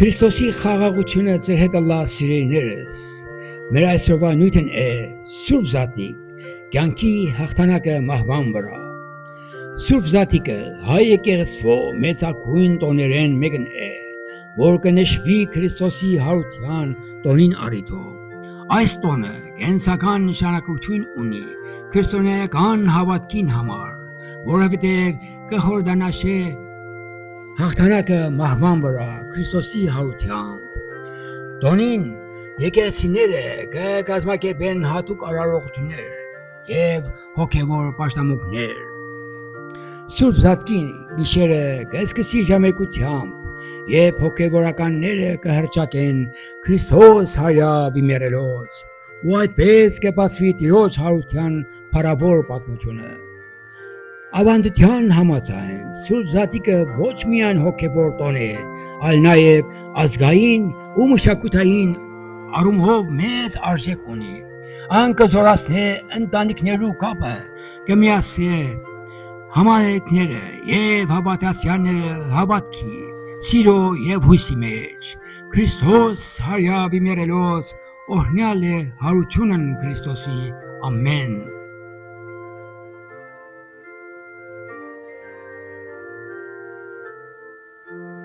Քրիստոսի խաղաղությունը ձեր հետ ալլահ սիրելիներս, մեր այսօրվա նյութն է Սուրբ Զատիկ, կյանքի հաղթանակը մահվան վրա։ Սուրբ Զատիկը հայ եկեղեցվո մեծագույն տոներեն մեկն է, որ կնշվի Քրիստոսի հարության տոնին առիթով։ Այս տոնը կենսական նշանակություն ունի քրիստոնեական հավատքին համար, որովհետև կխորհրդանշե հաղթանակը մահվան վրա Քրիստոսի հարությամբ։ Տոնին եկեղեցիները կկազմակերպեն հատուկ արարողություններ և հոգևոր պաշտամունքներ։ Սուրբ Զատկի գիշերը կսկսի ժամերկությամբ և հոգևորականները կհռչակեն Քրիստոս հարյա բիմերելոց, ու այդպես կբացվի Տիրոջ հարության փառավոր պատմությունը։ Ավանդության համաձայն Սուրբ Զատիկը ոչ միայն հոգևոր տոն է, այլ նաև ազգային ու մշակութային առումով մեծ արժեք ունի։ Այն կզորացնե ընտանիքներու կապը, կմիացնե համայնքները և հավատացյալները հավատքի, սիրո և հույսի մեջ։ Քրիստոս հարյա բիմերելոց օրհնյալ է հարությունն Քրիստոսի, ամեն։